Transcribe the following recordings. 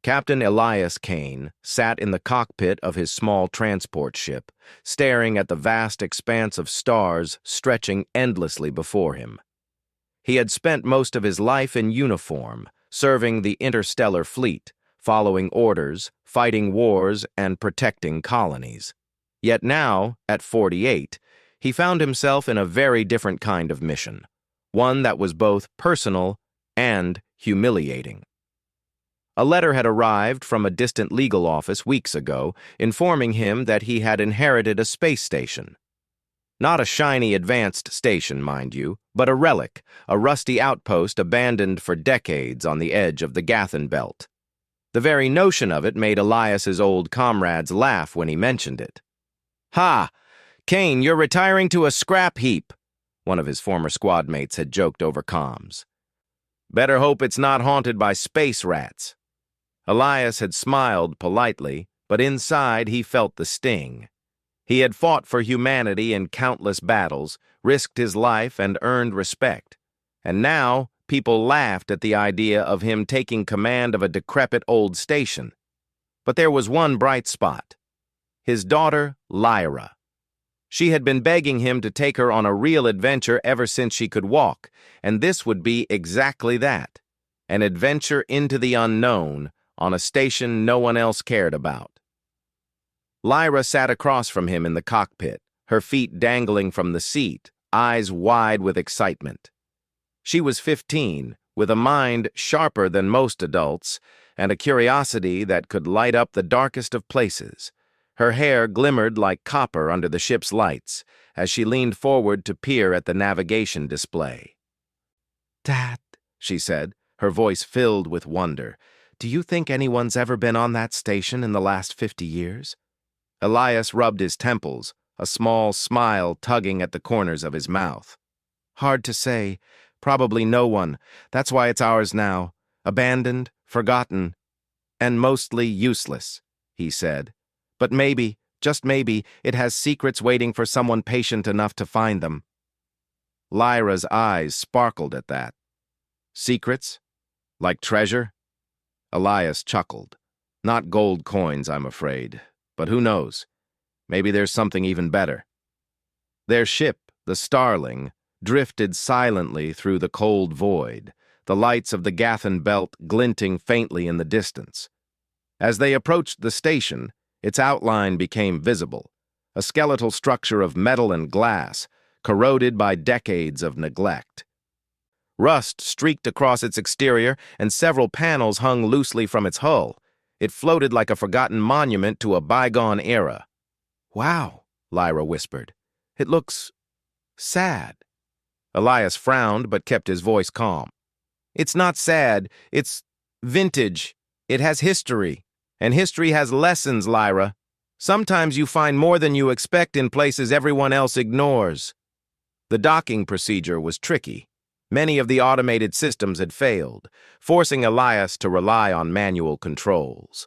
Captain Elias Kane sat in the cockpit of his small transport ship, staring at the vast expanse of stars stretching endlessly before him. He had spent most of his life in uniform, serving the interstellar fleet, following orders, fighting wars, and protecting colonies. Yet now, at 48, he found himself in a very different kind of mission, one that was both personal and humiliating. A letter had arrived from a distant legal office weeks ago, informing him that he had inherited a space station. Not a shiny advanced station, mind you, but a relic, a rusty outpost abandoned for decades on the edge of the Gathan Belt. The very notion of it made Elias's old comrades laugh when he mentioned it. "Ha! Kane, you're retiring to a scrap heap," one of his former squad mates had joked over comms. "Better hope it's not haunted by space rats." Elias had smiled politely, but inside he felt the sting. He had fought for humanity in countless battles, risked his life, and earned respect. And now people laughed at the idea of him taking command of a decrepit old station. But there was one bright spot: his daughter, Lyra. She had been begging him to take her on a real adventure ever since she could walk, and this would be exactly that: an adventure into the unknown on a station no one else cared about. Lyra sat across from him in the cockpit, her feet dangling from the seat, eyes wide with excitement. She was 15, with a mind sharper than most adults, and a curiosity that could light up the darkest of places. Her hair glimmered like copper under the ship's lights as she leaned forward to peer at the navigation display. "Dad," she said, her voice filled with wonder, "do you think anyone's ever been on that station in the last 50 years? Elias rubbed his temples, a small smile tugging at the corners of his mouth. "Hard to say. Probably no one. That's why it's ours now. Abandoned, forgotten, and mostly useless," he said. "But maybe, just maybe, it has secrets waiting for someone patient enough to find them." Lyra's eyes sparkled at that. "Secrets? Like treasure?" Elias chuckled. "Not gold coins, I'm afraid. But who knows? Maybe there's something even better." Their ship, the Starling, drifted silently through the cold void, the lights of the Gathan Belt glinting faintly in the distance. As they approached the station, its outline became visible, a skeletal structure of metal and glass, corroded by decades of neglect. Rust streaked across its exterior, and several panels hung loosely from its hull. It floated like a forgotten monument to a bygone era. "Wow," Lyra whispered. "It looks sad." Elias frowned but kept his voice calm. "It's not sad. It's vintage. It has history. And history has lessons, Lyra. Sometimes you find more than you expect in places everyone else ignores." The docking procedure was tricky. Many of the automated systems had failed, forcing Elias to rely on manual controls.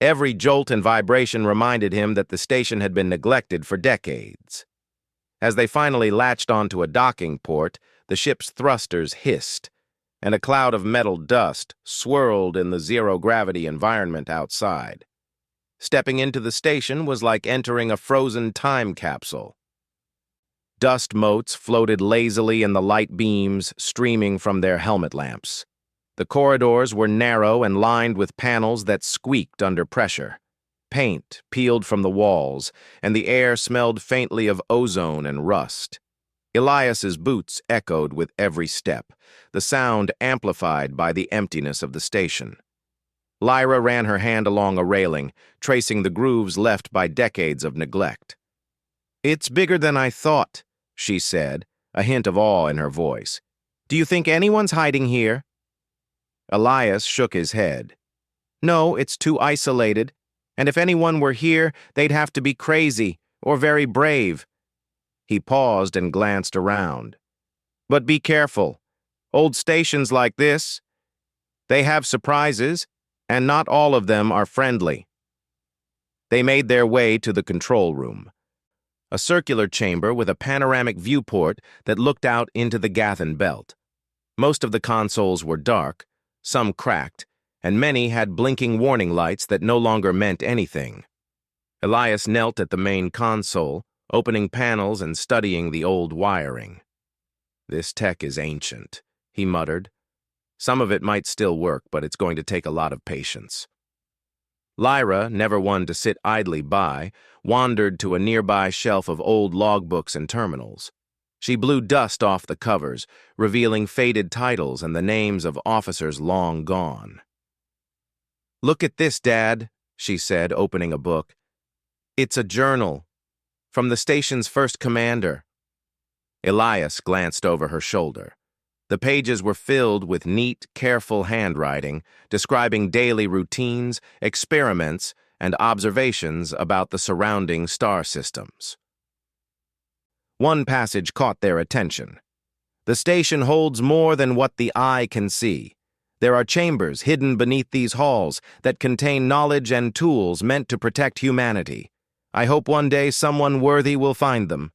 Every jolt and vibration reminded him that the station had been neglected for decades. As they finally latched onto a docking port, the ship's thrusters hissed, and a cloud of metal dust swirled in the zero-gravity environment outside. Stepping into the station was like entering a frozen time capsule. Dust motes floated lazily in the light beams streaming from their helmet lamps. The corridors were narrow and lined with panels that squeaked under pressure. Paint peeled from the walls, and the air smelled faintly of ozone and rust. Elias's boots echoed with every step, the sound amplified by the emptiness of the station. Lyra ran her hand along a railing, tracing the grooves left by decades of neglect. "It's bigger than I thought," she said, a hint of awe in her voice. "Do you think anyone's hiding here?" Elias shook his head. "No, it's too isolated, and if anyone were here, they'd have to be crazy or very brave." He paused and glanced around. "But be careful. Old stations like this, they have surprises, and not all of them are friendly." They made their way to the control room, a circular chamber with a panoramic viewport that looked out into the Gathan Belt. Most of the consoles were dark, some cracked, and many had blinking warning lights that no longer meant anything. Elias knelt at the main console, opening panels and studying the old wiring. "This tech is ancient," he muttered. "Some of it might still work, but it's going to take a lot of patience." Lyra, never one to sit idly by, wandered to a nearby shelf of old logbooks and terminals. She blew dust off the covers, revealing faded titles and the names of officers long gone. "Look at this, Dad," she said, opening a book. "It's a journal from the station's first commander." Elias glanced over her shoulder. The pages were filled with neat, careful handwriting, describing daily routines, experiments, and observations about the surrounding star systems. One passage caught their attention. "The station holds more than what the eye can see. There are chambers hidden beneath these halls that contain knowledge and tools meant to protect humanity. I hope one day someone worthy will find them."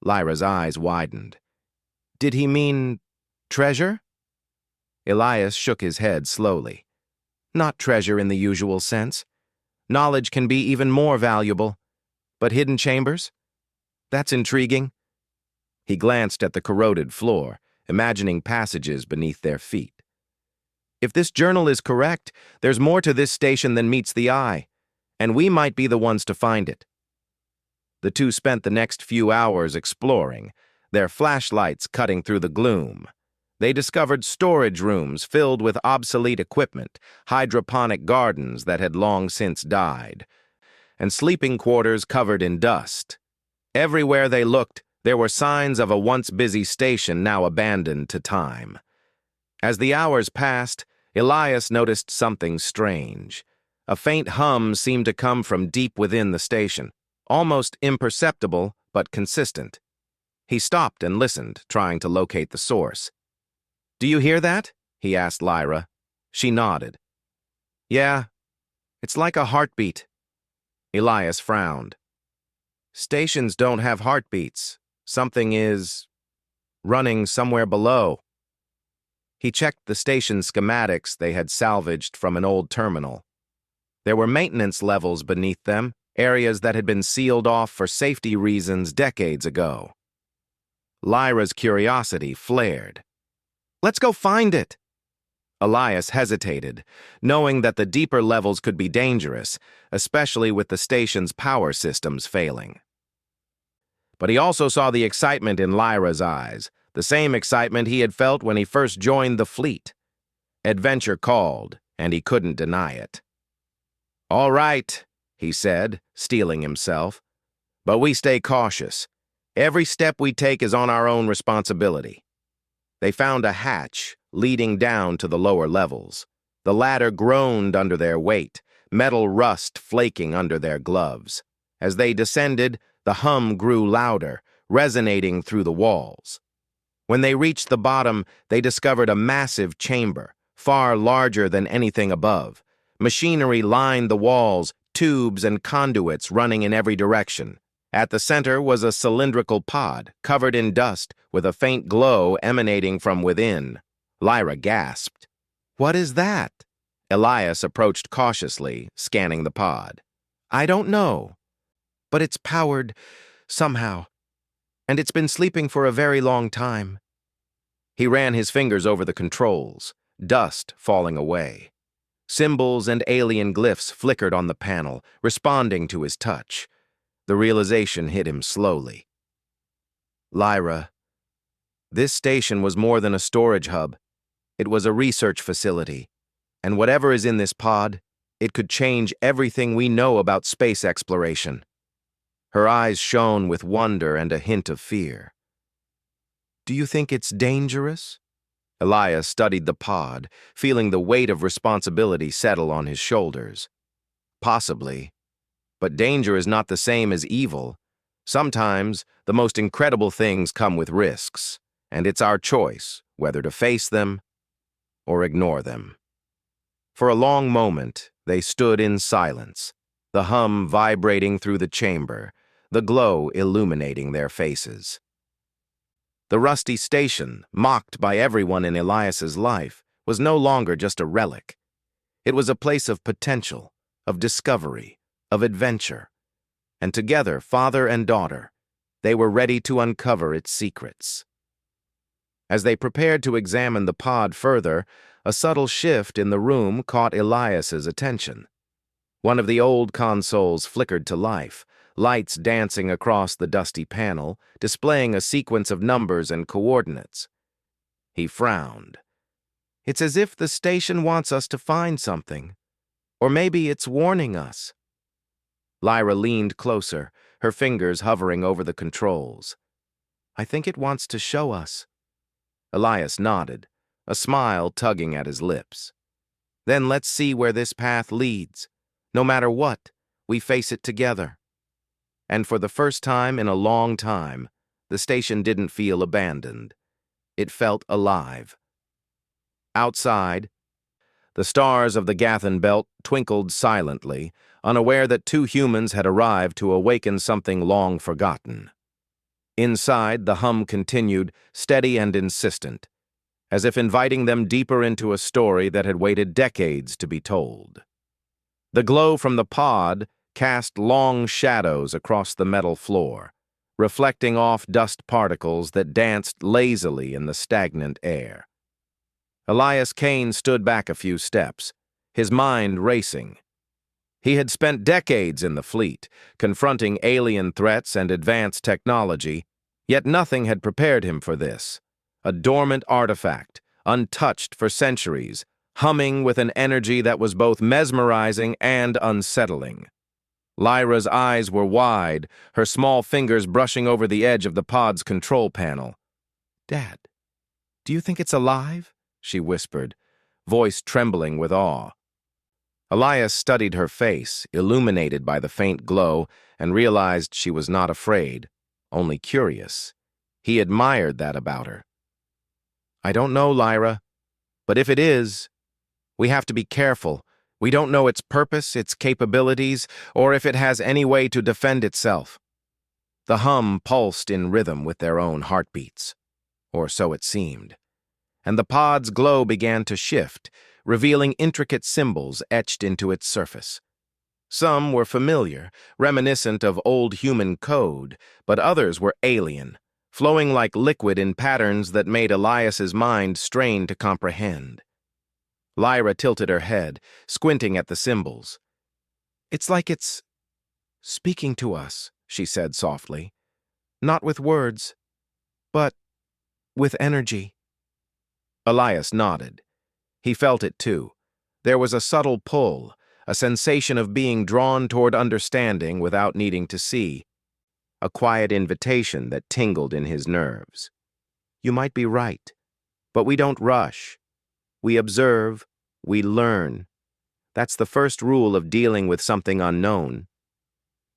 Lyra's eyes widened. "Did he mean treasure?" Elias shook his head slowly. "Not treasure in the usual sense. Knowledge can be even more valuable. But hidden chambers? That's intriguing." He glanced at the corroded floor, imagining passages beneath their feet. "If this journal is correct, there's more to this station than meets the eye, and we might be the ones to find it." The two spent the next few hours exploring, their flashlights cutting through the gloom. They discovered storage rooms filled with obsolete equipment, hydroponic gardens that had long since died, and sleeping quarters covered in dust. Everywhere they looked, there were signs of a once busy station now abandoned to time. As the hours passed, Elias noticed something strange. A faint hum seemed to come from deep within the station, almost imperceptible but consistent. He stopped and listened, trying to locate the source. "Do you hear that?" he asked Lyra. She nodded. "Yeah, it's like a heartbeat." Elias frowned. "Stations don't have heartbeats. Something is running somewhere below." He checked the station schematics they had salvaged from an old terminal. There were maintenance levels beneath them, areas that had been sealed off for safety reasons decades ago. Lyra's curiosity flared. "Let's go find it." Elias hesitated, knowing that the deeper levels could be dangerous, especially with the station's power systems failing. But he also saw the excitement in Lyra's eyes, the same excitement he had felt when he first joined the fleet. Adventure called, and he couldn't deny it. "All right," he said, steeling himself. "But we stay cautious. Every step we take is on our own responsibility." They found a hatch leading down to the lower levels. The ladder groaned under their weight, metal rust flaking under their gloves. As they descended, the hum grew louder, resonating through the walls. When they reached the bottom, they discovered a massive chamber, far larger than anything above. Machinery lined the walls, tubes and conduits running in every direction. At the center was a cylindrical pod, covered in dust, with a faint glow emanating from within. Lyra gasped. "What is that?" Elias approached cautiously, scanning the pod. "I don't know, but it's powered somehow, and it's been sleeping for a very long time." He ran his fingers over the controls, dust falling away. Symbols and alien glyphs flickered on the panel, responding to his touch. The realization hit him slowly. "Lyra, this station was more than a storage hub. It was a research facility, and whatever is in this pod, it could change everything we know about space exploration." Her eyes shone with wonder and a hint of fear. "Do you think it's dangerous?" Elias studied the pod, feeling the weight of responsibility settle on his shoulders. "Possibly. But danger is not the same as evil. Sometimes, the most incredible things come with risks, and it's our choice whether to face them or ignore them." For a long moment, they stood in silence, the hum vibrating through the chamber, the glow illuminating their faces. The rusty station, mocked by everyone in Elias's life, was no longer just a relic. It was a place of potential, of discovery, of adventure. And together, father and daughter, they were ready to uncover its secrets. As they prepared to examine the pod further, a subtle shift in the room caught Elias's attention. One of the old consoles flickered to life, lights dancing across the dusty panel, displaying a sequence of numbers and coordinates. He frowned. It's as if the station wants us to find something. Or maybe it's warning us. Lyra leaned closer, her fingers hovering over the controls. I think it wants to show us. Elias nodded, a smile tugging at his lips. Then let's see where this path leads. No matter what, we face it together. And for the first time in a long time, the station didn't feel abandoned. It felt alive. Outside, the stars of the Gathan belt twinkled silently, unaware that two humans had arrived to awaken something long forgotten. Inside, the hum continued, steady and insistent, as if inviting them deeper into a story that had waited decades to be told. The glow from the pod cast long shadows across the metal floor, reflecting off dust particles that danced lazily in the stagnant air. Elias Kane stood back a few steps, his mind racing. He had spent decades in the fleet, confronting alien threats and advanced technology, yet nothing had prepared him for this. A dormant artifact, untouched for centuries, humming with an energy that was both mesmerizing and unsettling. Lyra's eyes were wide, her small fingers brushing over the edge of the pod's control panel. "Dad, do you think it's alive?" she whispered, voice trembling with awe. Elias studied her face, illuminated by the faint glow, and realized she was not afraid, only curious. He admired that about her. "I don't know, Lyra, but if it is, we have to be careful. We don't know its purpose, its capabilities, or if it has any way to defend itself." The hum pulsed in rhythm with their own heartbeats, or so it seemed, and the pod's glow began to shift, revealing intricate symbols etched into its surface. Some were familiar, reminiscent of old human code, but others were alien, flowing like liquid in patterns that made Elias's mind strain to comprehend. Lyra tilted her head, squinting at the symbols. "It's like it's speaking to us," she said softly. "Not with words, but with energy." Elias nodded. He felt it too. There was a subtle pull, a sensation of being drawn toward understanding without needing to see, a quiet invitation that tingled in his nerves. "You might be right, but we don't rush. We observe, we learn. That's the first rule of dealing with something unknown."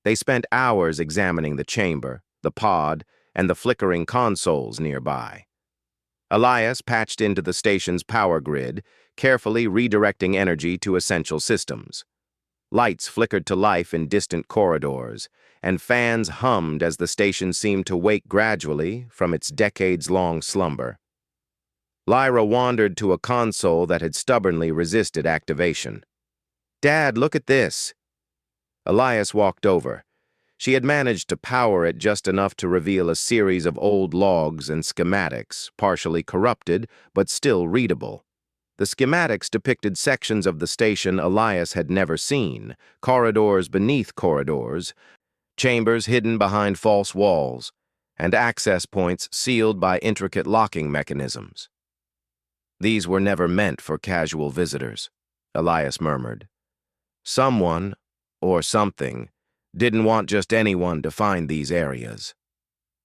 They spent hours examining the chamber, the pod, and the flickering consoles nearby. Elias patched into the station's power grid, carefully redirecting energy to essential systems. Lights flickered to life in distant corridors, and fans hummed as the station seemed to wake gradually from its decades-long slumber. Lyra wandered to a console that had stubbornly resisted activation. "Dad, look at this." Elias walked over. She had managed to power it just enough to reveal a series of old logs and schematics, partially corrupted, but still readable. The schematics depicted sections of the station Elias had never seen, corridors beneath corridors, chambers hidden behind false walls, and access points sealed by intricate locking mechanisms. "These were never meant for casual visitors," Elias murmured. "Someone, or something, didn't want just anyone to find these areas."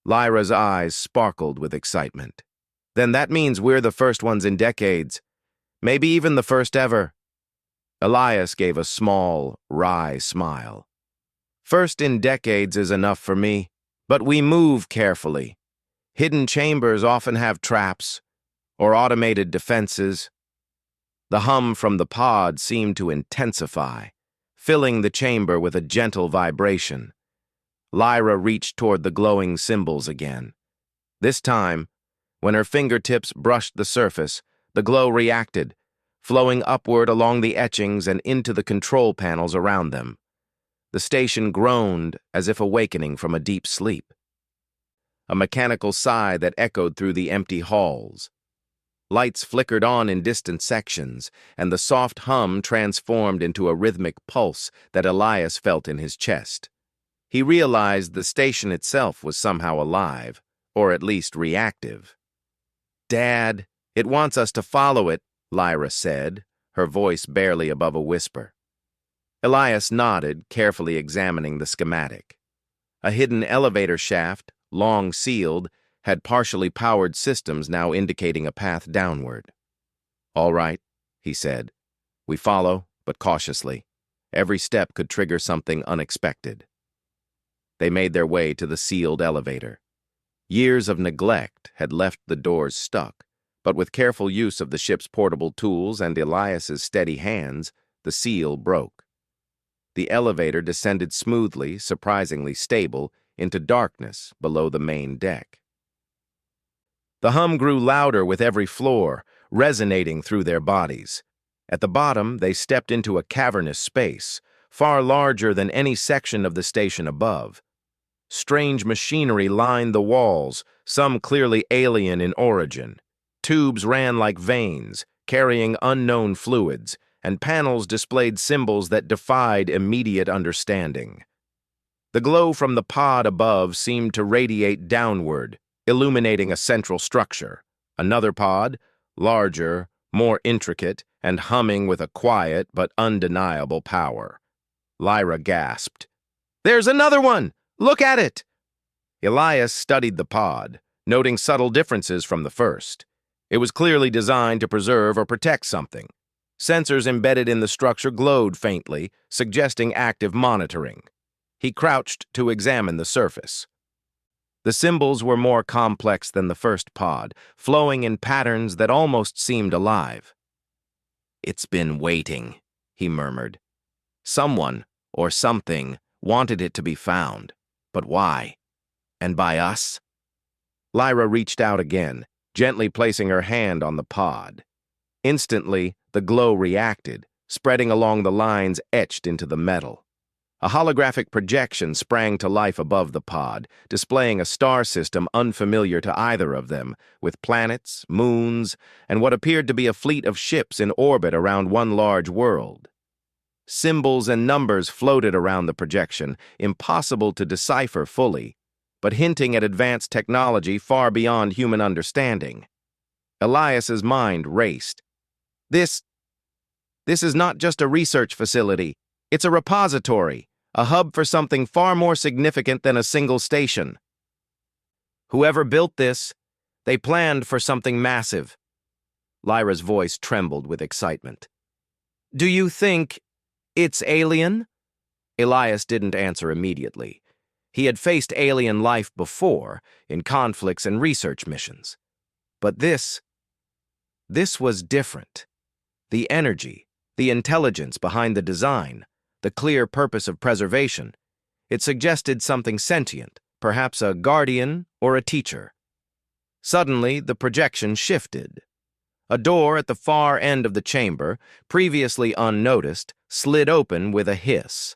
Lyra's eyes sparkled with excitement. "Then that means we're the first ones in decades. Maybe even the first ever." Elias gave a small, wry smile. "First in decades is enough for me, but we move carefully. Hidden chambers often have traps, or automated defenses." The hum from the pod seemed to intensify, filling the chamber with a gentle vibration. Lyra reached toward the glowing symbols again. This time, when her fingertips brushed the surface, the glow reacted, flowing upward along the etchings and into the control panels around them. The station groaned as if awakening from a deep sleep. A mechanical sigh that echoed through the empty halls. Lights flickered on in distant sections, and the soft hum transformed into a rhythmic pulse that Elias felt in his chest. He realized the station itself was somehow alive, or at least reactive. "Dad, it wants us to follow it," Lyra said, her voice barely above a whisper. Elias nodded, carefully examining the schematic. A hidden elevator shaft, long sealed, had partially powered systems now indicating a path downward. "All right," he said. "We follow, but cautiously. Every step could trigger something unexpected." They made their way to the sealed elevator. Years of neglect had left the doors stuck, but with careful use of the ship's portable tools and Elias's steady hands, the seal broke. The elevator descended smoothly, surprisingly stable, into darkness below the main deck. The hum grew louder with every floor, resonating through their bodies. At the bottom, they stepped into a cavernous space, far larger than any section of the station above. Strange machinery lined the walls, some clearly alien in origin. Tubes ran like veins, carrying unknown fluids, and panels displayed symbols that defied immediate understanding. The glow from the pod above seemed to radiate downward, illuminating a central structure. Another pod, larger, more intricate, and humming with a quiet but undeniable power. Lyra gasped. "There's another one! Look at it!" Elias studied the pod, noting subtle differences from the first. It was clearly designed to preserve or protect something. Sensors embedded in the structure glowed faintly, suggesting active monitoring. He crouched to examine the surface. The symbols were more complex than the first pod, flowing in patterns that almost seemed alive. "It's been waiting," he murmured. "Someone, or something, wanted it to be found. But why? And by us?" Lyra reached out again, gently placing her hand on the pod. Instantly, the glow reacted, spreading along the lines etched into the metal. A holographic projection sprang to life above the pod, displaying a star system unfamiliar to either of them, with planets, moons, and what appeared to be a fleet of ships in orbit around one large world. Symbols and numbers floated around the projection, impossible to decipher fully, but hinting at advanced technology far beyond human understanding. Elias's mind raced. This is not just a research facility. It's a repository, a hub for something far more significant than a single station. Whoever built this, they planned for something massive. Lyra's voice trembled with excitement. "Do you think it's alien?" Elias didn't answer immediately. He had faced alien life before, in conflicts and research missions. But this was different. The energy, the intelligence behind the design, the clear purpose of preservation. It suggested something sentient, perhaps a guardian or a teacher. Suddenly, the projection shifted. A door at the far end of the chamber, previously unnoticed, slid open with a hiss.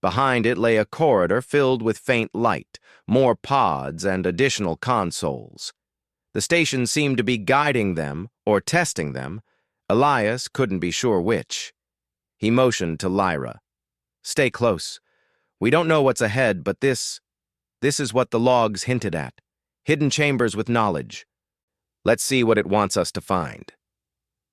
Behind it lay a corridor filled with faint light, more pods and additional consoles. The station seemed to be guiding them, or testing them. Elias couldn't be sure which. He motioned to Lyra. "Stay close. We don't know what's ahead, but this is what the logs hinted at. Hidden chambers with knowledge. Let's see what it wants us to find."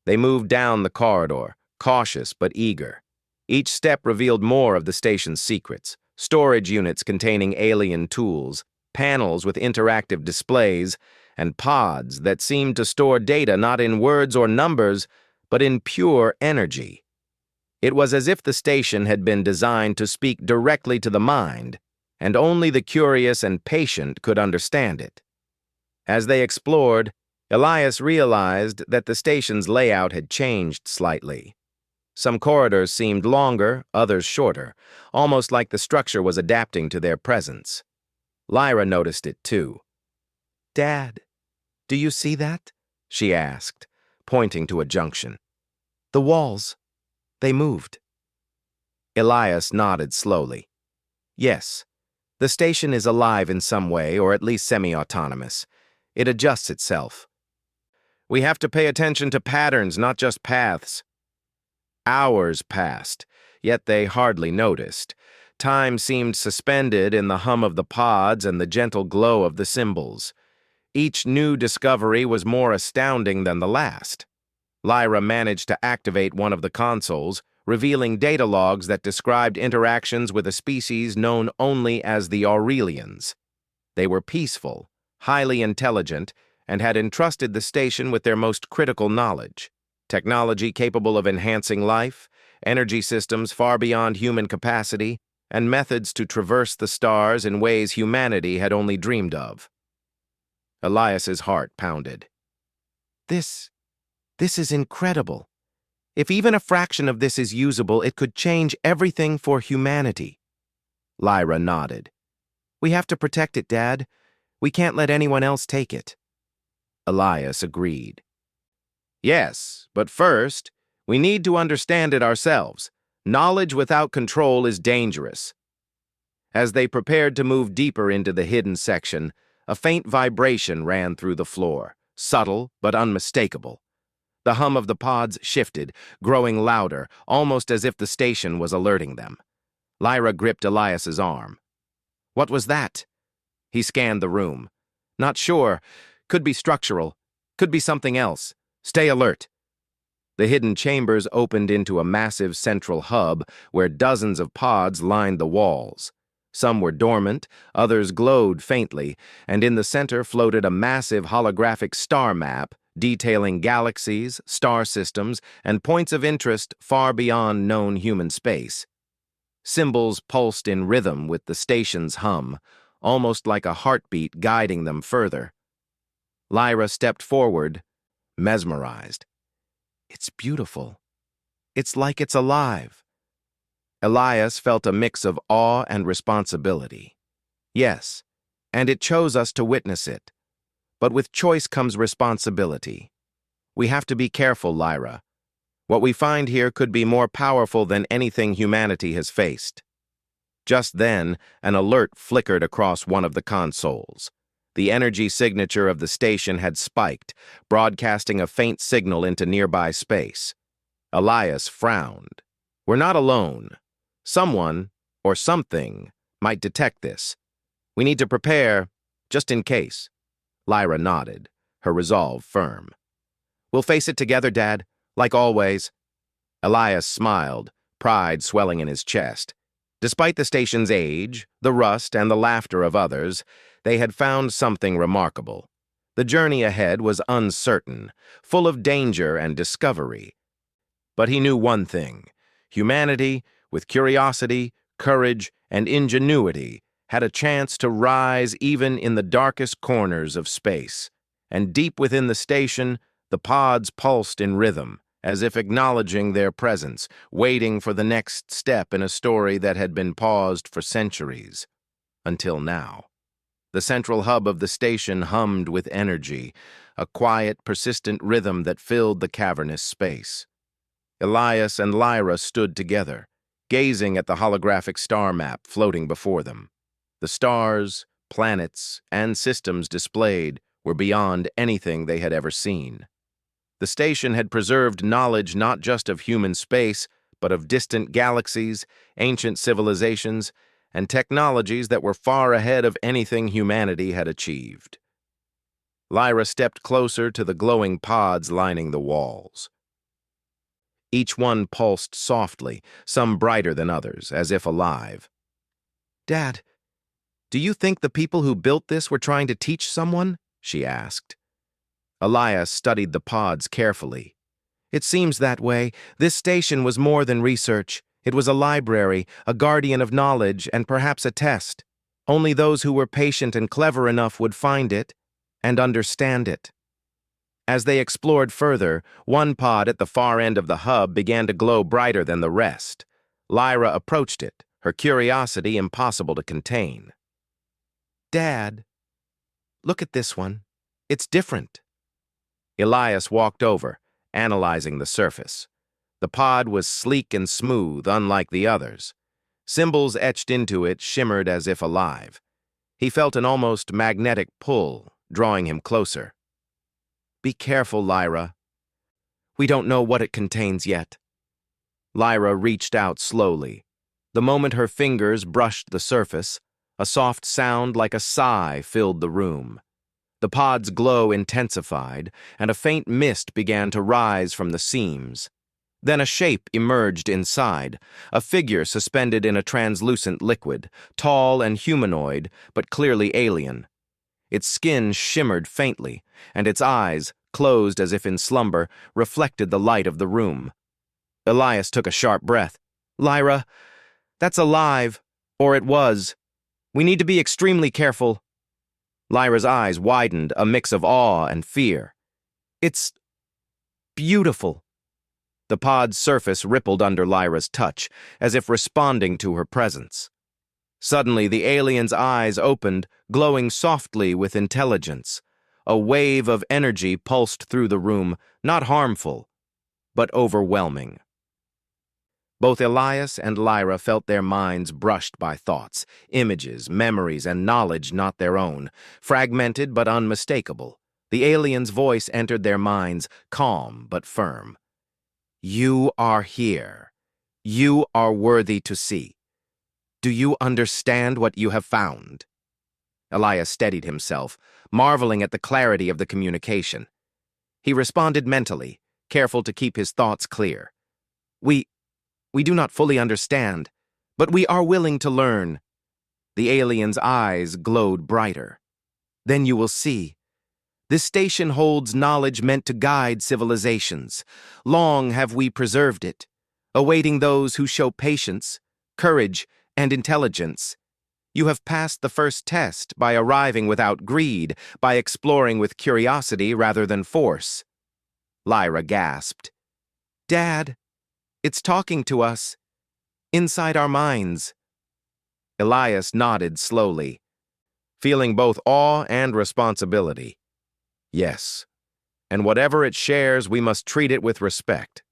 They moved down the corridor, cautious but eager. Each step revealed more of the station's secrets: storage units containing alien tools, panels with interactive displays, and pods that seemed to store data not in words or numbers, but in pure energy. It was as if the station had been designed to speak directly to the mind, and only the curious and patient could understand it. As they explored, Elias realized that the station's layout had changed slightly. Some corridors seemed longer, others shorter, almost like the structure was adapting to their presence. Lyra noticed it too. "Dad, do you see that?" she asked, pointing to a junction. The walls, they moved. Elias nodded slowly. Yes, the station is alive in some way, or at least semi-autonomous. It adjusts itself. We have to pay attention to patterns, not just paths. Hours passed, yet they hardly noticed. Time seemed suspended in the hum of the pods and the gentle glow of the symbols. Each new discovery was more astounding than the last. Lyra managed to activate one of the consoles, revealing data logs that described interactions with a species known only as the Aurelians. They were peaceful, highly intelligent, and had entrusted the station with their most critical knowledge: technology capable of enhancing life, energy systems far beyond human capacity, and methods to traverse the stars in ways humanity had only dreamed of. Elias's heart pounded. This is incredible. If even a fraction of this is usable, it could change everything for humanity. Lyra nodded. We have to protect it, Dad. We can't let anyone else take it. Elias agreed. Yes, but first, we need to understand it ourselves. Knowledge without control is dangerous. As they prepared to move deeper into the hidden section, a faint vibration ran through the floor, subtle but unmistakable. The hum of the pods shifted, growing louder, almost as if the station was alerting them. Lyra gripped Elias's arm. What was that? He scanned the room. Not sure. Could be structural. Could be something else. Stay alert. The hidden chambers opened into a massive central hub where dozens of pods lined the walls. Some were dormant, others glowed faintly, and in the center floated a massive holographic star map detailing galaxies, star systems, and points of interest far beyond known human space. Symbols pulsed in rhythm with the station's hum, almost like a heartbeat guiding them further. Lyra stepped forward, mesmerized. It's beautiful. It's like it's alive. Elias felt a mix of awe and responsibility. Yes, and it chose us to witness it. But with choice comes responsibility. We have to be careful, Lyra. What we find here could be more powerful than anything humanity has faced. Just then, an alert flickered across one of the consoles. The energy signature of the station had spiked, broadcasting a faint signal into nearby space. Elias frowned. We're not alone. Someone, or something, might detect this. We need to prepare, just in case. Lyra nodded, her resolve firm. We'll face it together, Dad, like always. Elias smiled, pride swelling in his chest. Despite the station's age, the rust, and the laughter of others, they had found something remarkable. The journey ahead was uncertain, full of danger and discovery. But he knew one thing: humanity, with curiosity, courage, and ingenuity, had a chance to rise even in the darkest corners of space. And deep within the station, the pods pulsed in rhythm, as if acknowledging their presence, waiting for the next step in a story that had been paused for centuries. Until now. The central hub of the station hummed with energy, a quiet, persistent rhythm that filled the cavernous space. Elias and Lyra stood together, gazing at the holographic star map floating before them. The stars, planets, and systems displayed were beyond anything they had ever seen. The station had preserved knowledge not just of human space, but of distant galaxies, ancient civilizations, and technologies that were far ahead of anything humanity had achieved. Lyra stepped closer to the glowing pods lining the walls. Each one pulsed softly, some brighter than others, as if alive. Dad, do you think the people who built this were trying to teach someone? She asked. Elias studied the pods carefully. It seems that way. This station was more than research. It was a library, a guardian of knowledge, and perhaps a test. Only those who were patient and clever enough would find it and understand it. As they explored further, one pod at the far end of the hub began to glow brighter than the rest. Lyra approached it, her curiosity impossible to contain. Dad, look at this one. It's different. Elias walked over, analyzing the surface. The pod was sleek and smooth, unlike the others. Symbols etched into it shimmered as if alive. He felt an almost magnetic pull, drawing him closer. "Be careful, Lyra. We don't know what it contains yet." Lyra reached out slowly. The moment her fingers brushed the surface, a soft sound like a sigh filled the room. The pod's glow intensified, and a faint mist began to rise from the seams. Then a shape emerged inside, a figure suspended in a translucent liquid, tall and humanoid, but clearly alien. Its skin shimmered faintly, and its eyes, closed as if in slumber, reflected the light of the room. Elias took a sharp breath. "Lyra, that's alive, or it was. We need to be extremely careful." Lyra's eyes widened, a mix of awe and fear. "It's beautiful." The pod's surface rippled under Lyra's touch, as if responding to her presence. Suddenly, the alien's eyes opened, glowing softly with intelligence. A wave of energy pulsed through the room, not harmful, but overwhelming. Both Elias and Lyra felt their minds brushed by thoughts, images, memories, and knowledge not their own, fragmented but unmistakable. The alien's voice entered their minds, calm but firm. "You are here. You are worthy to see. Do you understand what you have found?" Elias steadied himself, marveling at the clarity of the communication. He responded mentally, careful to keep his thoughts clear. We do not fully understand, but we are willing to learn." The alien's eyes glowed brighter. "Then you will see. This station holds knowledge meant to guide civilizations. Long have we preserved it, awaiting those who show patience, courage, and intelligence. You have passed the first test by arriving without greed, by exploring with curiosity rather than force." Lyra gasped. "Dad, it's talking to us, inside our minds." Elias nodded slowly, feeling both awe and responsibility. "Yes, and whatever it shares, we must treat it with respect."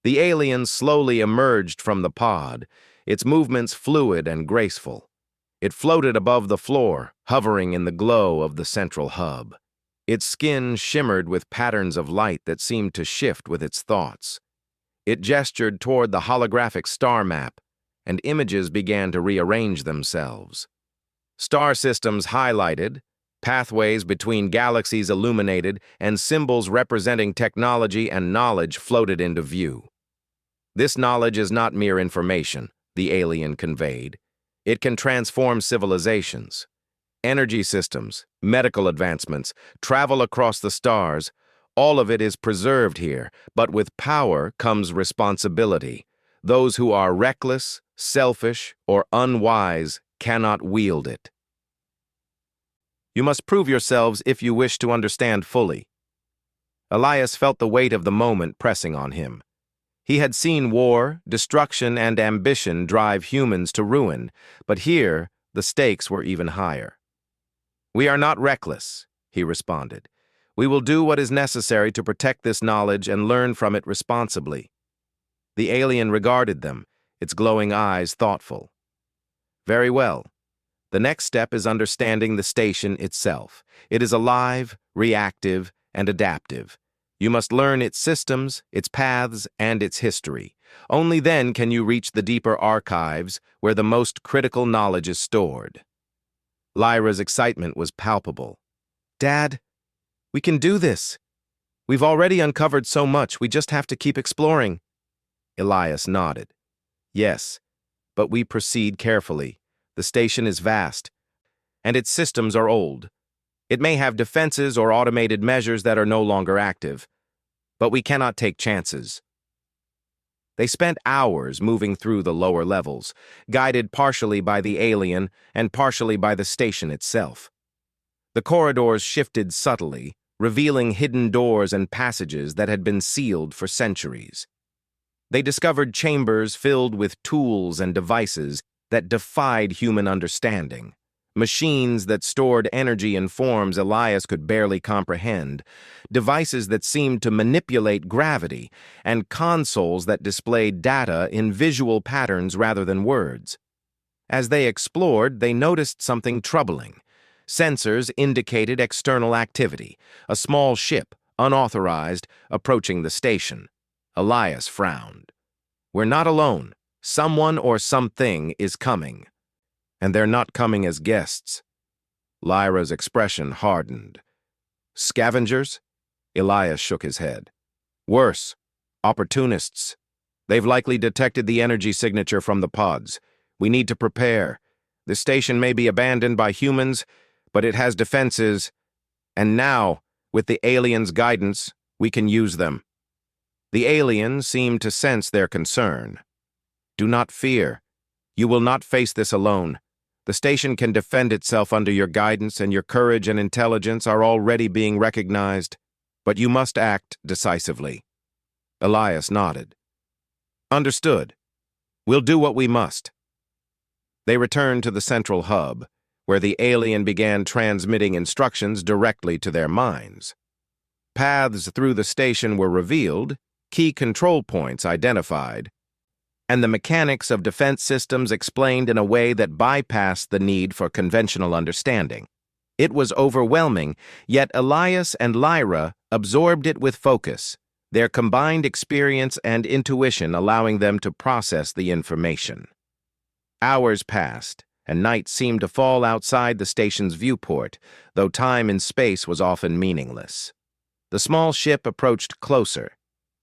The alien slowly emerged from the pod, its movements fluid and graceful. It floated above the floor, hovering in the glow of the central hub. Its skin shimmered with patterns of light that seemed to shift with its thoughts. It gestured toward the holographic star map, and images began to rearrange themselves. Star systems highlighted, pathways between galaxies illuminated, and symbols representing technology and knowledge floated into view. "This knowledge is not mere information," the alien conveyed. "It can transform civilizations. Energy systems, medical advancements, travel across the stars, all of it is preserved here, but with power comes responsibility. Those who are reckless, selfish, or unwise cannot wield it. You must prove yourselves if you wish to understand fully." Elias felt the weight of the moment pressing on him. He had seen war, destruction, and ambition drive humans to ruin, but here the stakes were even higher. "We are not reckless," he responded. "We will do what is necessary to protect this knowledge and learn from it responsibly." The alien regarded them, its glowing eyes thoughtful. "Very well. The next step is understanding the station itself. It is alive, reactive, and adaptive. You must learn its systems, its paths, and its history. Only then can you reach the deeper archives where the most critical knowledge is stored." Lyra's excitement was palpable. "Dad, we can do this. We've already uncovered so much, we just have to keep exploring." Elias nodded. "Yes, but we proceed carefully. The station is vast, and its systems are old. It may have defenses or automated measures that are no longer active, but we cannot take chances." They spent hours moving through the lower levels, guided partially by the alien and partially by the station itself. The corridors shifted subtly, revealing hidden doors and passages that had been sealed for centuries. They discovered chambers filled with tools and devices that defied human understanding. machines that stored energy in forms Elias could barely comprehend, devices that seemed to manipulate gravity, and consoles that displayed data in visual patterns rather than words. As they explored, they noticed something troubling. Sensors indicated external activity, a small ship, unauthorized, approaching the station. Elias frowned. "We're not alone. Someone or something is coming. And they're not coming as guests." Lyra's expression hardened. "Scavengers?" Elias shook his head. "Worse, opportunists. They've likely detected the energy signature from the pods. We need to prepare. The station may be abandoned by humans, but it has defenses. And now, with the aliens' guidance, we can use them." The alien seemed to sense their concern. "Do not fear. You will not face this alone. The station can defend itself under your guidance, and your courage and intelligence are already being recognized. But you must act decisively." Elias nodded. "Understood. We'll do what we must." They returned to the central hub, where the alien began transmitting instructions directly to their minds. Paths through the station were revealed, key control points identified, and the mechanics of defense systems explained in a way that bypassed the need for conventional understanding. It was overwhelming, yet Elias and Lyra absorbed it with focus, their combined experience and intuition allowing them to process the information. Hours passed, and night seemed to fall outside the station's viewport, though time and space was often meaningless. The small ship approached closer,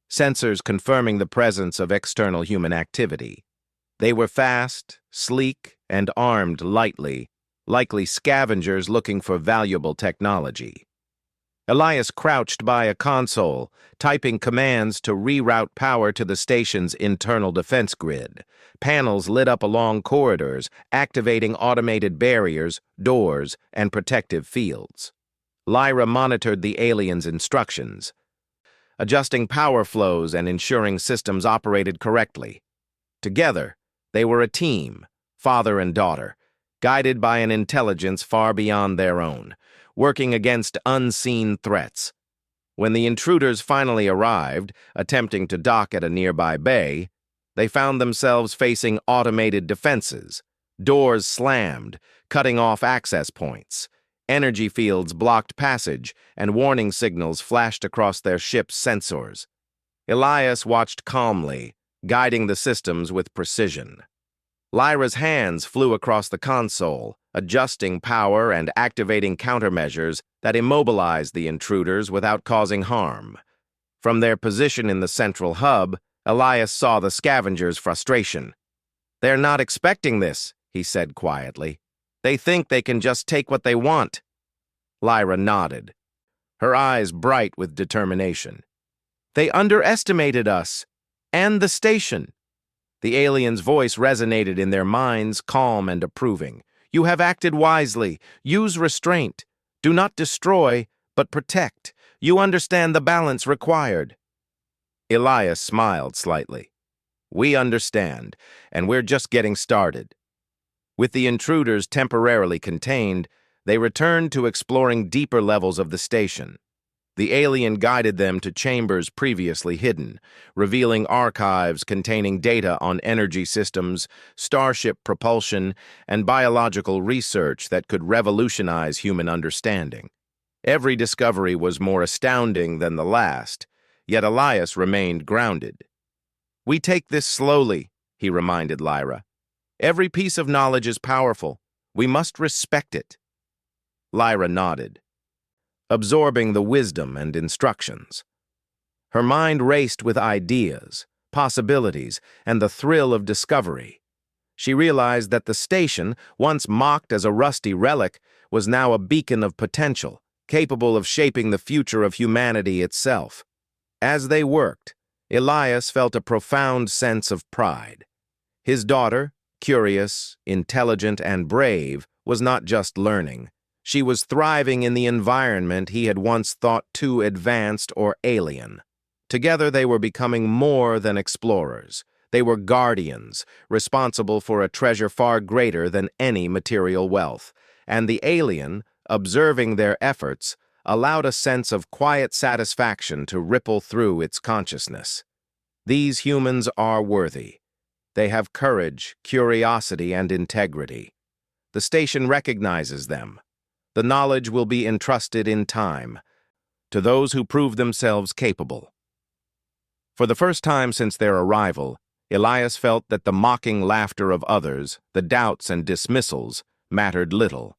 sensors confirming the presence of external human activity. They were fast, sleek, and armed lightly, likely scavengers looking for valuable technology. Elias crouched by a console, typing commands to reroute power to the station's internal defense grid. Panels lit up along corridors, activating automated barriers, doors, and protective fields. Lyra monitored the aliens' instructions, adjusting power flows and ensuring systems operated correctly. Together, they were a team, father and daughter, guided by an intelligence far beyond their own, working against unseen threats. When the intruders finally arrived, attempting to dock at a nearby bay, they found themselves facing automated defenses. Doors slammed, cutting off access points. Energy fields blocked passage, and warning signals flashed across their ship's sensors. Elias watched calmly, guiding the systems with precision. Lyra's hands flew across the console, adjusting power and activating countermeasures that immobilized the intruders without causing harm. From their position in the central hub, Elias saw the scavengers' frustration. "They're not expecting this," he said quietly. "They think they can just take what they want." Lyra nodded, her eyes bright with determination. "They underestimated us, and the station." The alien's voice resonated in their minds, calm and approving. "You have acted wisely. Use restraint. Do not destroy, but protect. You understand the balance required." Elias smiled slightly. "We understand, and we're just getting started." With the intruders temporarily contained, they returned to exploring deeper levels of the station. The alien guided them to chambers previously hidden, revealing archives containing data on energy systems, starship propulsion, and biological research that could revolutionize human understanding. Every discovery was more astounding than the last, yet Elias remained grounded. "We take this slowly," he reminded Lyra. "Every piece of knowledge is powerful. We must respect it." Lyra nodded, absorbing the wisdom and instructions. Her mind raced with ideas, possibilities, and the thrill of discovery. She realized that the station, once mocked as a rusty relic, was now a beacon of potential, capable of shaping the future of humanity itself. As they worked, Elias felt a profound sense of pride. His daughter, curious, intelligent, and brave, was not just learning. She was thriving in the environment he had once thought too advanced or alien. Together they were becoming more than explorers. They were guardians, responsible for a treasure far greater than any material wealth. and the alien, observing their efforts, allowed a sense of quiet satisfaction to ripple through its consciousness. These humans are worthy. They have courage, curiosity, and integrity. The station recognizes them. The knowledge will be entrusted in time to those who prove themselves capable. For the first time since their arrival, Elias felt that the mocking laughter of others, the doubts and dismissals, mattered little.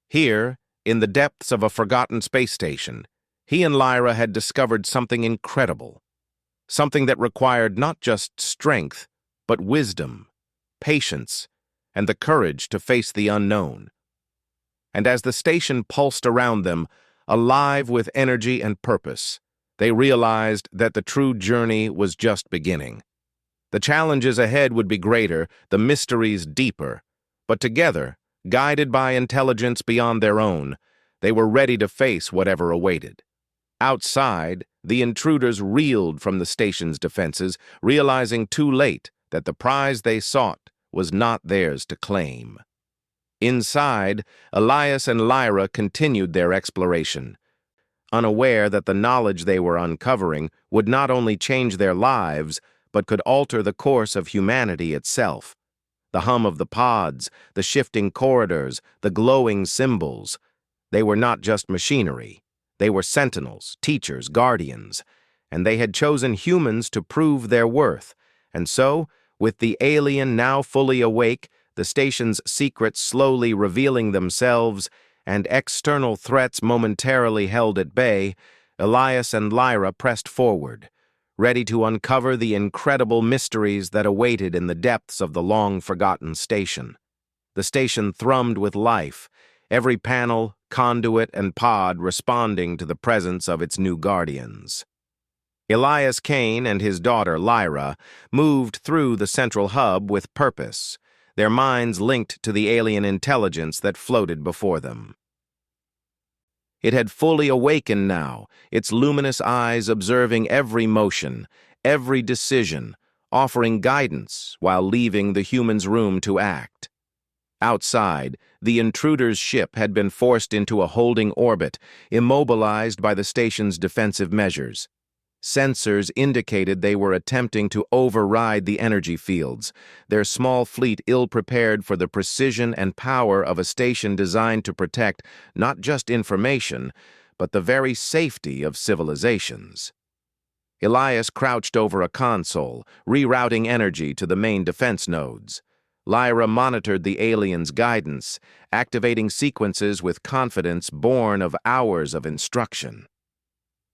Here, in the depths of a forgotten space station, he and Lyra had discovered something incredible, something that required not just strength, but wisdom, patience, and the courage to face the unknown. And as the station pulsed around them, alive with energy and purpose, they realized that the true journey was just beginning. The challenges ahead would be greater, the mysteries deeper, but together, guided by intelligence beyond their own, they were ready to face whatever awaited. Outside, the intruders reeled from the station's defenses, realizing too late that the prize they sought was not theirs to claim. Inside, Elias and Lyra continued their exploration, unaware that the knowledge they were uncovering would not only change their lives, but could alter the course of humanity itself. The hum of the pods, the shifting corridors, the glowing symbols. They were not just machinery. They were sentinels, teachers, guardians, and they had chosen humans to prove their worth. And so, with the alien now fully awake, the station's secrets slowly revealing themselves, and external threats momentarily held at bay, Elias and Lyra pressed forward, ready to uncover the incredible mysteries that awaited in the depths of the long-forgotten station. The station thrummed with life, every panel, conduit, and pod responding to the presence of its new guardians. Elias Kane and his daughter, Lyra, moved through the central hub with purpose, their minds linked to the alien intelligence that floated before them. It had fully awakened now, its luminous eyes observing every motion, every decision, offering guidance while leaving the humans room to act. Outside, the intruder's ship had been forced into a holding orbit, immobilized by the station's defensive measures. Sensors indicated they were attempting to override the energy fields, their small fleet ill-prepared for the precision and power of a station designed to protect not just information, but the very safety of civilizations. Elias crouched over a console, rerouting energy to the main defense nodes. Lyra monitored the alien's guidance, activating sequences with confidence born of hours of instruction.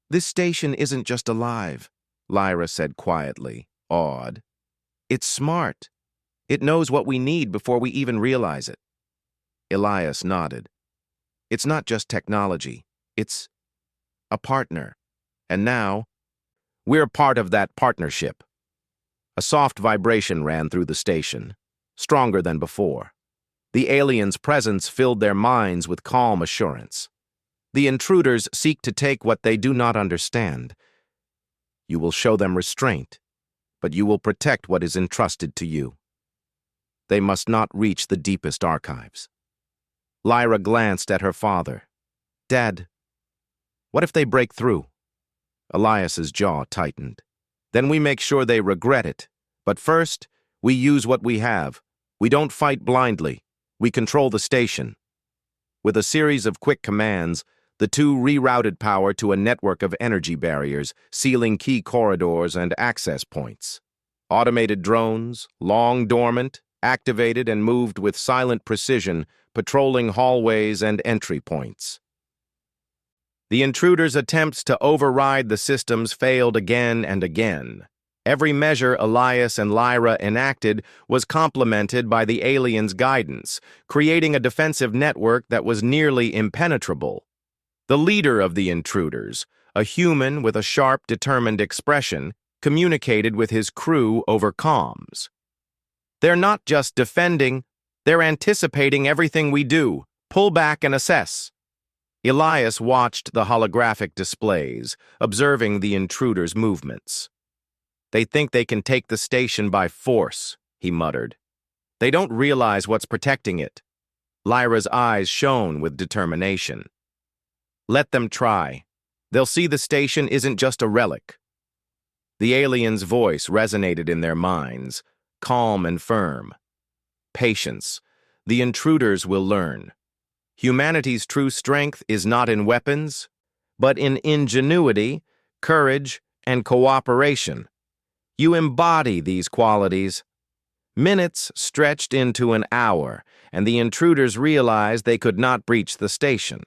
"This station isn't just alive," Lyra said quietly, awed. "It's smart. It knows what we need before we even realize it." Elias nodded. "It's not just technology. It's a partner. And now, we're part of that partnership." A soft vibration ran through the station, stronger than before. The alien's presence filled their minds with calm assurance. "The intruders seek to take what they do not understand. You will show them restraint, but you will protect what is entrusted to you. They must not reach the deepest archives." Lyra glanced at her father. "Dad, what if they break through?" Elias's jaw tightened. "Then we make sure they regret it. But first, we use what we have. We don't fight blindly. We control the station." With a series of quick commands, the two rerouted power to a network of energy barriers, sealing key corridors and access points. Automated drones, long dormant, activated and moved with silent precision, patrolling hallways and entry points. The intruders' attempts to override the systems failed again and again. Every measure Elias and Lyra enacted was complemented by the aliens' guidance, creating a defensive network that was nearly impenetrable. The leader of the intruders, a human with a sharp, determined expression, communicated with his crew over comms. "They're not just defending, they're anticipating everything we do. Pull back and assess." Elias watched the holographic displays, observing the intruders' movements. "They think they can take the station by force," he muttered. "They don't realize what's protecting it." Lyra's eyes shone with determination. Let them try. They'll see the station isn't just a relic. The alien's voice resonated in their minds, calm and firm. Patience. The intruders will learn. Humanity's true strength is not in weapons, but in ingenuity, courage, and cooperation. You embody these qualities. Minutes stretched into an hour, and the intruders realized they could not breach the station.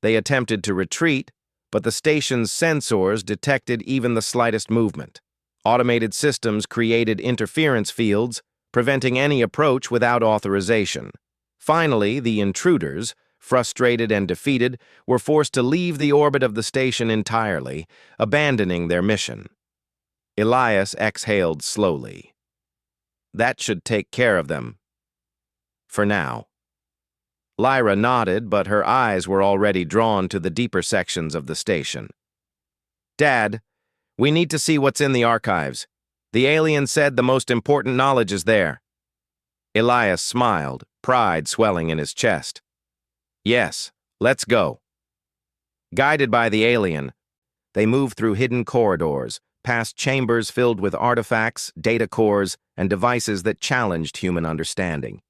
They attempted to retreat, but the station's sensors detected even the slightest movement. Automated systems created interference fields, preventing any approach without authorization. Finally, the intruders, frustrated and defeated, were forced to leave the orbit of the station entirely, abandoning their mission. Elias exhaled slowly. That should take care of them. For now. Lyra nodded, but her eyes were already drawn to the deeper sections of the station. Dad, we need to see what's in the archives. The alien said the most important knowledge is there. Elias smiled, pride swelling in his chest. Yes, let's go. Guided by the alien, they moved through hidden corridors, past chambers filled with artifacts, data cores, and devices that challenged human understanding.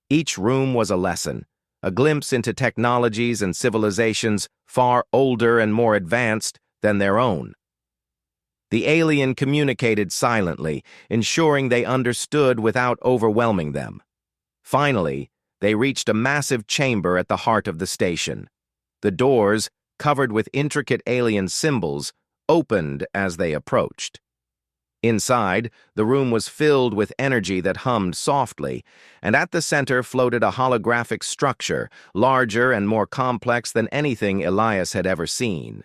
Each room was a lesson, a glimpse into technologies and civilizations far older and more advanced than their own. The alien communicated silently, ensuring they understood without overwhelming them. Finally, they reached a massive chamber at the heart of the station. The doors, covered with intricate alien symbols, opened as they approached. Inside, the room was filled with energy that hummed softly, and at the center floated a holographic structure, larger and more complex than anything Elias had ever seen.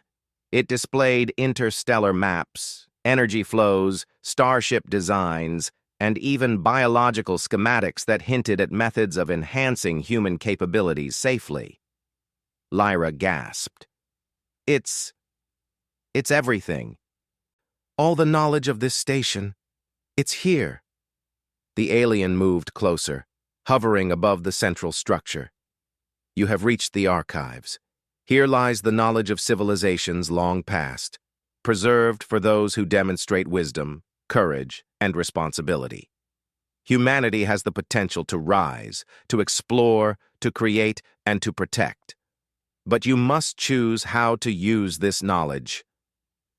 It displayed interstellar maps, energy flows, starship designs, and even biological schematics that hinted at methods of enhancing human capabilities safely. Lyra gasped. It's everything. All the knowledge of this station. It's here. The alien moved closer, hovering above the central structure. You have reached the archives. Here lies the knowledge of civilizations long past, preserved for those who demonstrate wisdom, courage, and responsibility. Humanity has the potential to rise, to explore, to create, and to protect. But you must choose how to use this knowledge.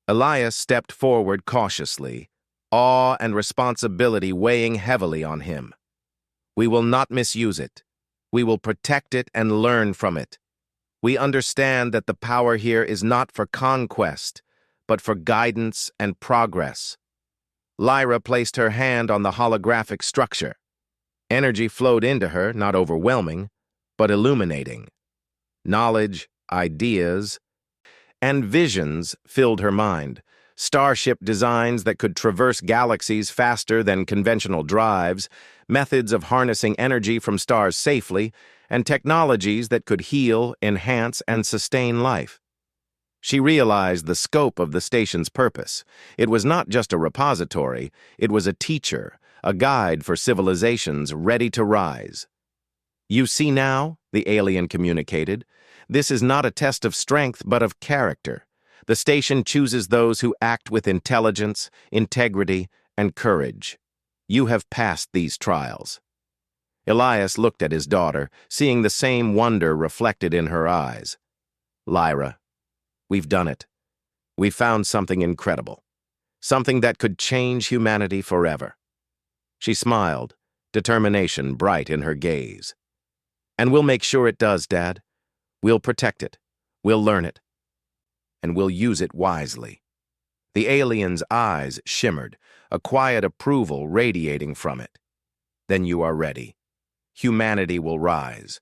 Elias stepped forward cautiously, awe and responsibility weighing heavily on him. We will not misuse it. We will protect it and learn from it. We understand that the power here is not for conquest, but for guidance and progress. Lyra placed her hand on the holographic structure. Energy flowed into her, not overwhelming, but illuminating. Knowledge, ideas, and visions filled her mind. Starship designs that could traverse galaxies faster than conventional drives, methods of harnessing energy from stars safely, and technologies that could heal, enhance, and sustain life. She realized the scope of the station's purpose. It was not just a repository, it was a teacher, a guide for civilizations ready to rise. You see now, the alien communicated, this is not a test of strength but of character. The station chooses those who act with intelligence, integrity, and courage. You have passed these trials. Elias looked at his daughter, seeing the same wonder reflected in her eyes. Lyra, we've done it. We've found something incredible. Something that could change humanity forever. She smiled, determination bright in her gaze. And we'll make sure it does, Dad. We'll protect it. We'll learn it. And we'll use it wisely. The alien's eyes shimmered, a quiet approval radiating from it. Then you are ready. Humanity will rise.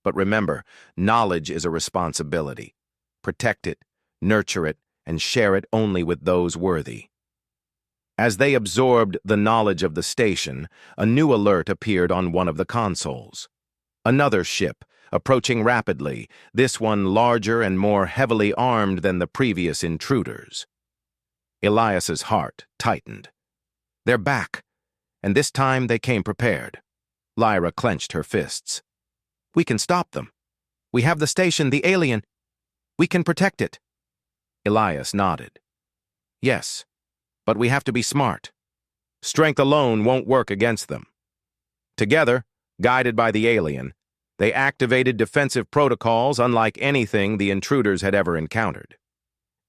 But remember, knowledge is a responsibility. Protect it, nurture it, and share it only with those worthy. As they absorbed the knowledge of the station, a new alert appeared on one of the consoles. Another ship, approaching rapidly, this one larger and more heavily armed than the previous intruders. Elias's heart tightened. They're back, and this time they came prepared. Lyra clenched her fists. We can stop them. We have the station, the alien. We can protect it. Elias nodded. Yes, but we have to be smart. Strength alone won't work against them. Together, guided by the alien, they activated defensive protocols unlike anything the intruders had ever encountered.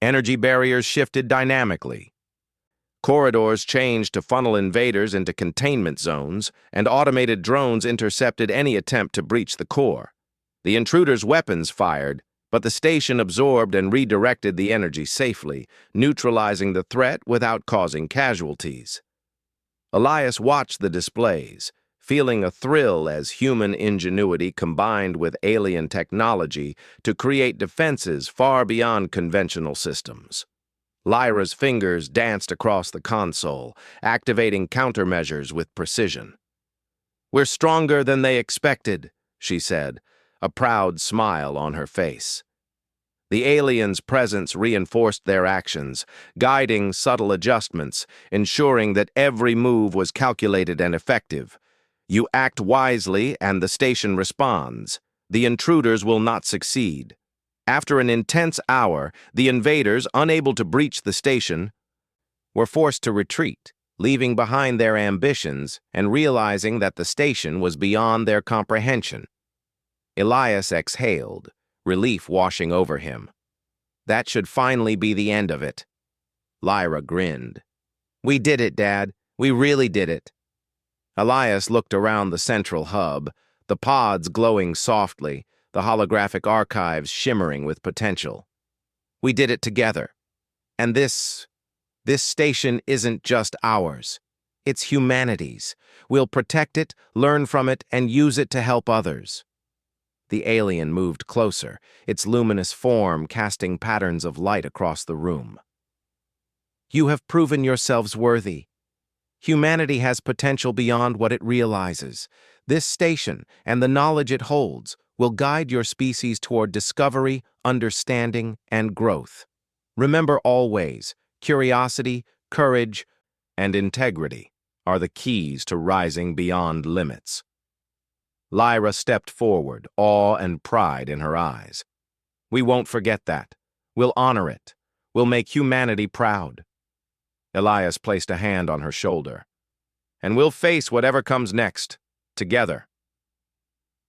Energy barriers shifted dynamically. Corridors changed to funnel invaders into containment zones, and automated drones intercepted any attempt to breach the core. The intruders' weapons fired, but the station absorbed and redirected the energy safely, neutralizing the threat without causing casualties. Elias watched the displays, feeling a thrill as human ingenuity combined with alien technology to create defenses far beyond conventional systems. Lyra's fingers danced across the console, activating countermeasures with precision. "We're stronger than they expected," she said, a proud smile on her face. The aliens' presence reinforced their actions, guiding subtle adjustments, ensuring that every move was calculated and effective. You act wisely and the station responds. The intruders will not succeed. After an intense hour, the invaders, unable to breach the station, were forced to retreat, leaving behind their ambitions and realizing that the station was beyond their comprehension. Elias exhaled, relief washing over him. That should finally be the end of it. Lyra grinned. "We did it, Dad. We really did it." Elias looked around the central hub, the pods glowing softly, the holographic archives shimmering with potential. "We did it together. And this station isn't just ours. It's humanity's. We'll protect it, learn from it, and use it to help others." The alien moved closer, its luminous form casting patterns of light across the room. "You have proven yourselves worthy. Humanity has potential beyond what it realizes. This station, and the knowledge it holds, will guide your species toward discovery, understanding, and growth. Remember always, curiosity, courage, and integrity are the keys to rising beyond limits." Lyra stepped forward, awe and pride in her eyes. "We won't forget that. We'll honor it. We'll make humanity proud." Elias placed a hand on her shoulder. "And we'll face whatever comes next, together."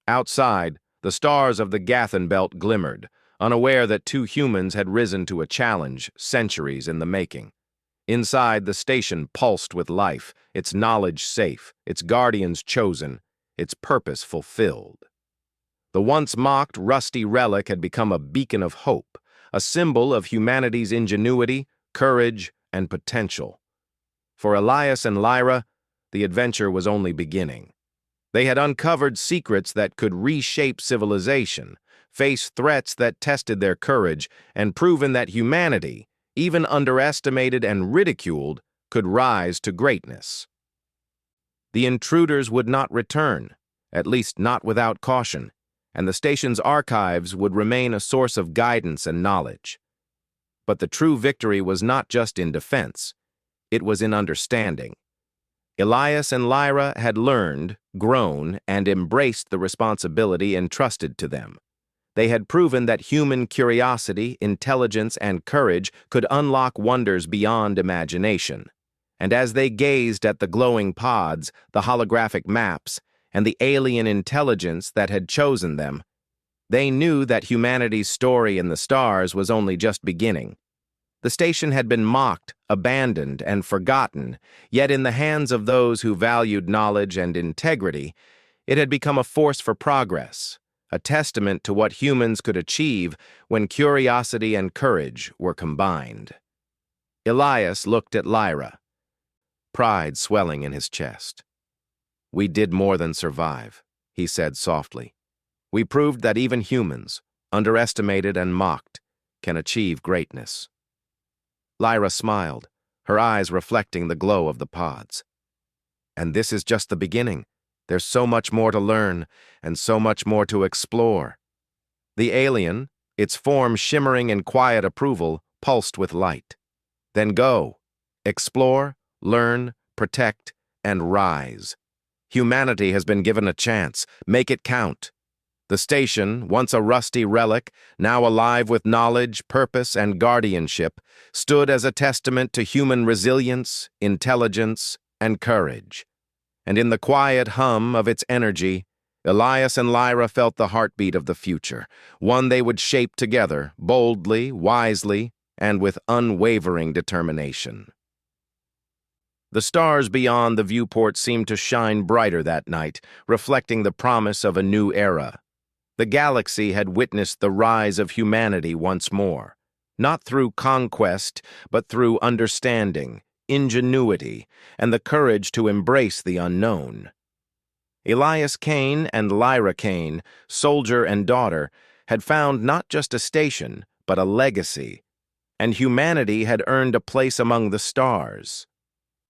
Outside, the stars of the Gathan belt glimmered, unaware that two humans had risen to a challenge centuries in the making. Inside, the station pulsed with life, its knowledge safe, its guardians chosen, its purpose fulfilled. The once mocked, rusty relic had become a beacon of hope, a symbol of humanity's ingenuity, courage, and potential. For Elias and Lyra, the adventure was only beginning. They had uncovered secrets that could reshape civilization, face threats that tested their courage, and proven that humanity, even underestimated and ridiculed, could rise to greatness. The intruders would not return, at least not without caution, and the station's archives would remain a source of guidance and knowledge. But the true victory was not just in defense, it was in understanding. Elias and Lyra had learned, grown, and embraced the responsibility entrusted to them. They had proven that human curiosity, intelligence, and courage could unlock wonders beyond imagination. And as they gazed at the glowing pods, the holographic maps, and the alien intelligence that had chosen them, they knew that humanity's story in the stars was only just beginning. The station had been mocked, abandoned, and forgotten, yet in the hands of those who valued knowledge and integrity, it had become a force for progress, a testament to what humans could achieve when curiosity and courage were combined. Elias looked at Lyra, pride swelling in his chest. "We did more than survive," he said softly. "We proved that even humans, underestimated and mocked, can achieve greatness." Lyra smiled, her eyes reflecting the glow of the pods. "And this is just the beginning. There's so much more to learn, and so much more to explore." The alien, its form shimmering in quiet approval, pulsed with light. "Then go. Explore, learn, protect, and rise. Humanity has been given a chance. Make it count." The station, once a rusty relic, now alive with knowledge, purpose, and guardianship, stood as a testament to human resilience, intelligence, and courage. And in the quiet hum of its energy, Elias and Lyra felt the heartbeat of the future, one they would shape together, boldly, wisely, and with unwavering determination. The stars beyond the viewport seemed to shine brighter that night, reflecting the promise of a new era. The galaxy had witnessed the rise of humanity once more, not through conquest, but through understanding, ingenuity, and the courage to embrace the unknown. Elias Kane and Lyra Kane, soldier and daughter, had found not just a station, but a legacy, and humanity had earned a place among the stars.